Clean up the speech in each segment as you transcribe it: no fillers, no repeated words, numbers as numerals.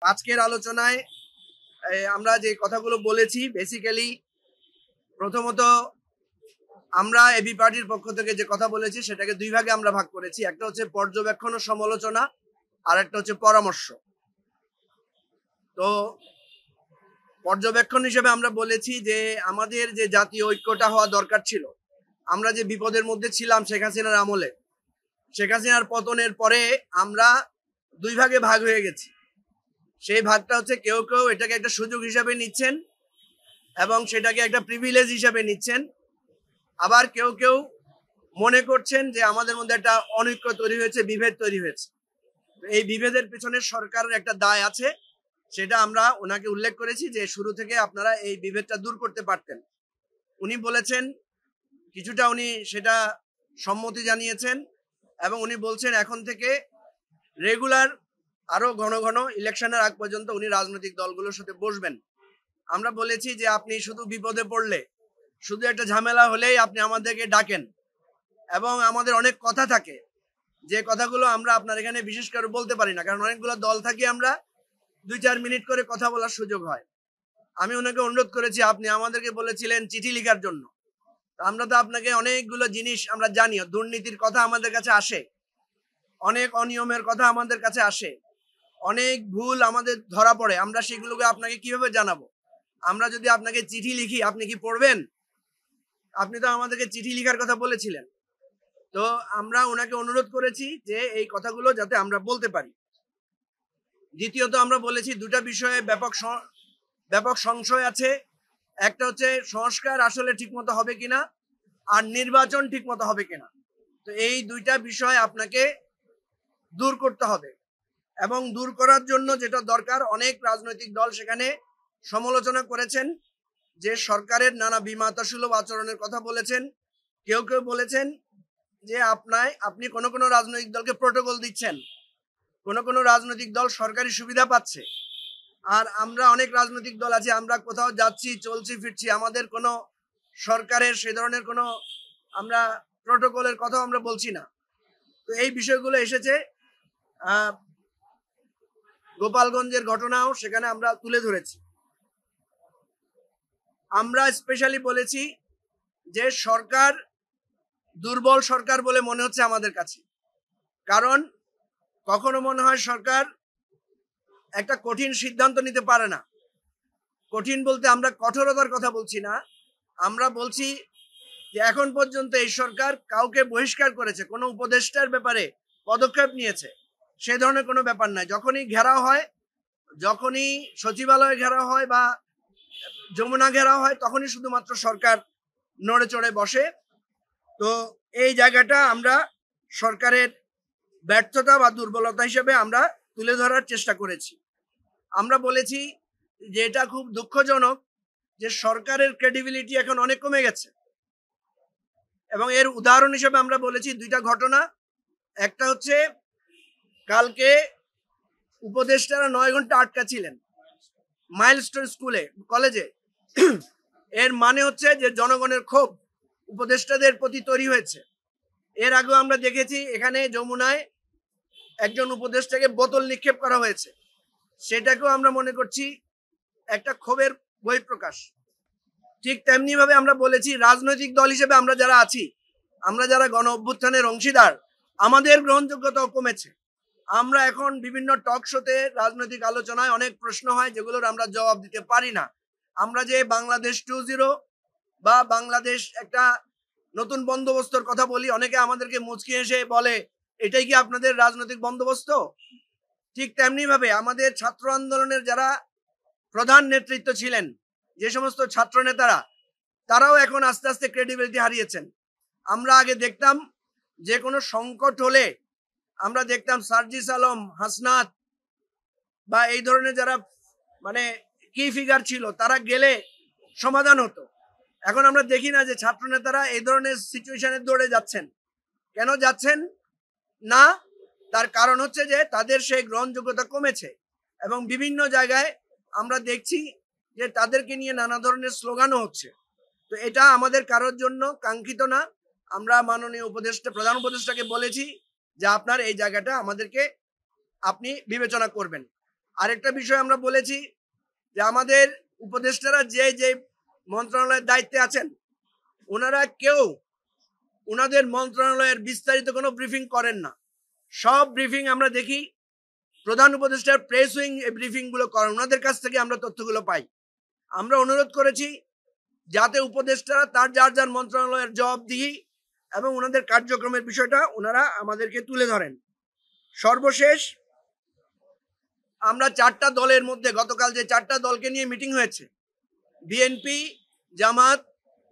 আজকের আলোচনায় আমরা যে কথাগুলো বলেছি বেসিক্যালি প্রথমত আমরা এবি পার্টির পক্ষ থেকে যে কথা বলেছি সেটাকে দুই ভাগে আমরা ভাগ করেছি। একটা হচ্ছে পর্যবেক্ষণ ও সমালোচনা, আর একটা হচ্ছে পরামর্শ। তো পর্যবেক্ষণ হিসেবে আমরা বলেছি যে আমাদের যে জাতীয় ঐক্যটা হওয়া দরকার ছিল, আমরা যে বিপদের মধ্যে ছিলাম শেখ হাসিনার আমলে, শেখ হাসিনার পতনের পরে আমরা দুই ভাগে ভাগ হয়ে গেছি। সেই ভাগটা হচ্ছে কেউ কেউ এটাকে একটা সুযোগ হিসাবে নিচ্ছেন এবং সেটাকে একটা প্রিভিলেজ হিসাবে নিচ্ছেন, আবার কেউ কেউ মনে করছেন যে আমাদের মধ্যে একটা অনৈক্য তৈরি হয়েছে, বিভেদ তৈরি হয়েছে। এই বিভেদের পেছনে সরকারের একটা দায় আছে, সেটা আমরা ওনাকে উল্লেখ করেছি যে শুরু থেকে আপনারা এই বিভেদটা দূর করতে পারতেন। উনি বলেছেন কিছুটা, উনি সেটা সম্মতি জানিয়েছেন এবং উনি বলছেন এখন থেকে রেগুলার আরো ঘন ঘন ইলেকশনের আগ পর্যন্ত উনি রাজনৈতিক দলগুলোর সাথে বসবেন। আমরা বলেছি যে আপনি শুধু বিপদে পড়লে, শুধু একটা ঝামেলা হলেই আপনি আমাদেরকে ডাকেন, এবং আমাদের অনেক কথা থাকে যে কথাগুলো আমরা আপনার এখানে বিশেষ করে বলতে পারি না, কারণ অনেকগুলো দল থাকি, আমরা 2-4 মিনিট করে কথা বলার সুযোগ হয়। আমি ওনাকে অনুরোধ করেছি, আপনি আমাদেরকে বলেছিলেন চিঠি লেখার জন্য, আমরা তো আপনাকে অনেকগুলো জিনিস আমরা জানি, দুর্নীতির কথা আমাদের কাছে আসে, অনেক অনিয়মের কথা আমাদের কাছে আসে, অনেক ভুল আমাদের ধরা পড়ে, আমরা সেগুলোকে আপনাকে কিভাবে জানাবো? আমরা যদি আপনাকে চিঠি লিখি আপনি কি পড়বেন? আপনি তো আমাদেরকে চিঠি লেখার কথা বলেছিলেন। তো আমরা ওনাকে অনুরোধ করেছি যে এই কথাগুলো যাতে আমরা বলতে পারি। দ্বিতীয়ত আমরা বলেছি দুটা বিষয়ে ব্যাপক সংশয় আছে। একটা হচ্ছে সংস্কার আসলে ঠিকমতো হবে কিনা, আর নির্বাচন ঠিকমতো হবে কিনা। তো এই দুইটা বিষয় আপনাকে দূর করতে হবে, এবং দূর করার জন্য যেটা দরকার, অনেক রাজনৈতিক দল সেখানে সমালোচনা করেছেন যে সরকারের নানা বিমাতাসুলভ আচরণের কথা বলেছেন। কেউ কেউ বলেছেন যে আপনি কোনো রাজনৈতিক দলকে প্রোটোকল দিচ্ছেন, কোনো রাজনৈতিক দল সরকারি সুবিধা পাচ্ছে, আর আমরা অনেক রাজনৈতিক দল আছে, আমরা কোথাও যাচ্ছি, চলছি, ফিরছি, আমাদের কোনো সরকারের সে ধরনের কোনো আমরা প্রোটোকলের কথাও আমরা বলছি না। তো এই বিষয়গুলো এসেছে, গোপালগঞ্জের ঘটনাও সেখানে আমরা তুলে ধরেছি। আমরা স্পেশালি বলেছি যে সরকার দুর্বল সরকার বলে মনে হচ্ছে আমাদের কাছে, কারণ কখনো মনে হয় সরকার একটা কঠিন সিদ্ধান্ত নিতে পারে না। কঠিন বলতে আমরা কঠোরতার কথা বলছি না, আমরা বলছি যে এখন পর্যন্ত এই সরকার কাউকে বহিষ্কার করেছে, কোনো উপদেষ্টার ব্যাপারে পদক্ষেপ নিয়েছে, সে ধরনের কোনো ব্যাপার নাই। যখনই ঘেরাও হয়, যখনই সচিবালয় ঘেরাও হয় বা যমুনা ঘেরাও হয়, তখনই শুধুমাত্র সরকার নড়ে চড়ে বসে। তো এই জায়গাটা আমরা সরকারের ব্যর্থতা বা দুর্বলতা হিসেবে আমরা তুলে ধরার চেষ্টা করেছি। আমরা বলেছি যে এটা খুব দুঃখজনক যে সরকারের ক্রেডিবিলিটি এখন অনেক কমে গেছে, এবং এর উদাহরণ হিসেবে আমরা বলেছি দুইটা ঘটনা। একটা হচ্ছে কালকে উপদেষ্টারা 9 ঘন্টা আটকা ছিলেন মাইলস্টোন স্কুলে, কলেজে। এর মানে হচ্ছে যে জনগণের ক্ষোভ উপদেষ্টাদের প্রতি তৈরি হয়েছে। এর আগেও আমরা দেখেছি এখানে যমুনায় একজন উপদেষ্টাকে বোতল নিক্ষেপ করা হয়েছে, সেটাকেও আমরা মনে করছি একটা ক্ষোভের বহিঃপ্রকাশ। ঠিক তেমনি ভাবে আমরা বলেছি রাজনৈতিক দল হিসেবে আমরা যারা আছি, আমরা যারা গণ অভ্যুত্থানের অংশীদার, আমাদের গ্রহণযোগ্যতাও কমেছে। আমরা এখন বিভিন্ন টক শোতে রাজনৈতিক আলোচনায় অনেক প্রশ্ন হয় যেগুলোর আমরা জবাব দিতে পারি না। আমরা যে বাংলাদেশ 2.0 বা বাংলাদেশ একটা নতুন বন্দোবস্তর কথা বলি, অনেকে আমাদেরকে মুচকি এসে বলে এটাই কি আপনাদের রাজনৈতিক বন্দোবস্ত? ঠিক তেমনি ভাবে আমাদের ছাত্র আন্দোলনের যারা প্রধান নেতৃত্ব ছিলেন, যে সমস্ত ছাত্র নেতারা, তারাও এখন আস্তে আস্তে ক্রেডিবিলিটি হারিয়েছেন। আমরা আগে দেখতাম যে কোনো সংকট হলে আমরা দেখতাম সার্জিস আলম, হাসনাত বা এই ধরনের যারা মানে কি ফিগার ছিল, তারা গেলে সমাধান হতো। এখন আমরা দেখি না যে ছাত্র নেতারা এই ধরনের সিচুয়েশনে দৌড়ে যাচ্ছেন। কেন যাচ্ছেন না? তার কারণ হচ্ছে যে তাদের সেই গ্রহণযোগ্যতা কমেছে, এবং বিভিন্ন জায়গায় আমরা দেখছি যে তাদেরকে নিয়ে নানা ধরনের স্লোগানও হচ্ছে। তো এটা আমাদের কারোর জন্য কাঙ্ক্ষিত না। আমরা মাননীয় প্রধান উপদেষ্টাকে বলেছি যে আপনার এই জায়গাটা আমাদেরকে আপনি বিবেচনা করবেন। আরেকটা বিষয় আমরা বলেছি যে আমাদের উপদেষ্টারা যে যে মন্ত্রণালয়ের দায়িত্বে আছেন ওনারা কেউ ওনাদের মন্ত্রণালয়ের বিস্তারিত কোনো ব্রিফিং করেন না। সব ব্রিফিং আমরা দেখি প্রধান উপদেষ্টার প্রেস উইং এই ব্রিফিংগুলো করেন, ওনাদের কাছ থেকে আমরা তথ্যগুলো পাই। আমরা অনুরোধ করেছি যাতে উপদেষ্টারা তার যার যার মন্ত্রণালয়ের জবাবদিহি এবং ওনাদের কার্যক্রমের বিষয়টা ওনারা আমাদেরকে তুলে ধরেন। সর্বশেষ আমরা 4টা দলের মধ্যে গতকাল যে 4টা দলকে নিয়ে মিটিং হয়েছে, বিএনপি, জামাত,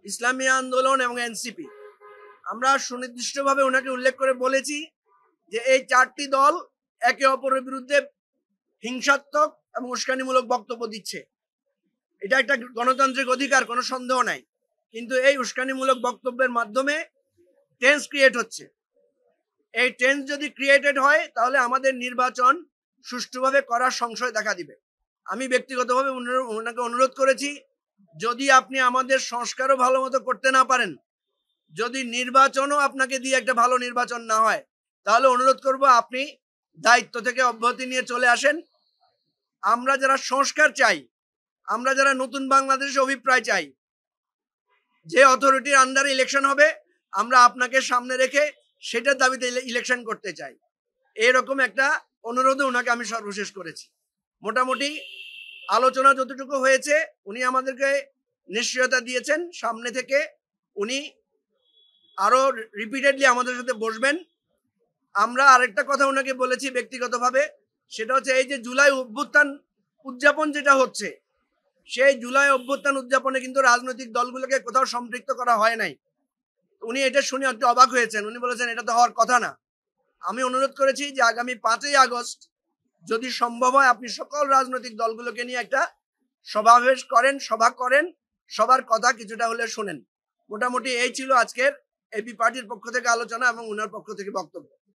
ইসলামী আন্দোলন এবং এনসিপি, আমরা সুনির্দিষ্টভাবে ওনাকে উল্লেখ করে বলেছি যে এই 4টি দল একে অপরের বিরুদ্ধে হিংসাত্মক এবং উস্কানিমূলক বক্তব্য দিচ্ছে। এটা একটা গণতান্ত্রিক অধিকার, কোনো সন্দেহ নাই, কিন্তু এই উস্কানিমূলক বক্তব্যের মাধ্যমে টেন্স ক্রিয়েট হচ্ছে। এই টেন্স যদি ক্রিয়েটেড হয় তাহলে আমাদের নির্বাচন সুষ্ঠুভাবে করার সংশয় দেখা দিবে। আমি ব্যক্তিগতভাবে ওনাকে অনুরোধ করেছি, যদি আপনি আমাদের সংস্কারও ভালো মতো করতে না পারেন, যদি নির্বাচনও আপনাকে দিয়ে একটা ভালো নির্বাচন না হয়, তাহলে অনুরোধ করব আপনি দায়িত্ব থেকে অব্যাহতি নিয়ে চলে আসেন। আমরা যারা সংস্কার চাই, আমরা যারা নতুন বাংলাদেশের অভিপ্রায় চাই, যে অথরিটির আন্ডারে ইলেকশন হবে আমরা আপনাকে সামনে রেখে সেটার দাবিতে ইলেকশন করতে চাই। এরকম একটা অনুরোধে ওনাকে আমি সর্বশেষ করেছি। মোটামুটি আলোচনা যতটুকু হয়েছে উনি আমাদেরকে নিশ্চয়তা দিয়েছেন সামনে থেকে উনি আরো রিপিটেডলি আমাদের সাথে বসবেন। আমরা আরেকটা কথা ওনাকে বলেছি ব্যক্তিগতভাবে, সেটা হচ্ছে এই যে জুলাই অভ্যুত্থান উদযাপন যেটা হচ্ছে, সেই জুলাই অভ্যুত্থান উদযাপনে কিন্তু রাজনৈতিক দলগুলোকে কোথাও সম্পৃক্ত করা হয় নাই। উনি এটা শুনে একটু অবাক হয়েছেন, উনি বলেছেন এটা তো হওয়ার কথা না। আমি অনুরোধ করেছি যে আগামী 5ই আগস্ট যদি সম্ভব হয় আপনি সকল রাজনৈতিক দলগুলোকে নিয়ে একটা সমাবেশ করেন, সভা করেন, সবার কথা কিছুটা হলে শুনেন। মোটামুটি এই ছিল আজকের এবি পার্টির পক্ষ থেকে আলোচনা এবং উনার পক্ষ থেকে বক্তব্য।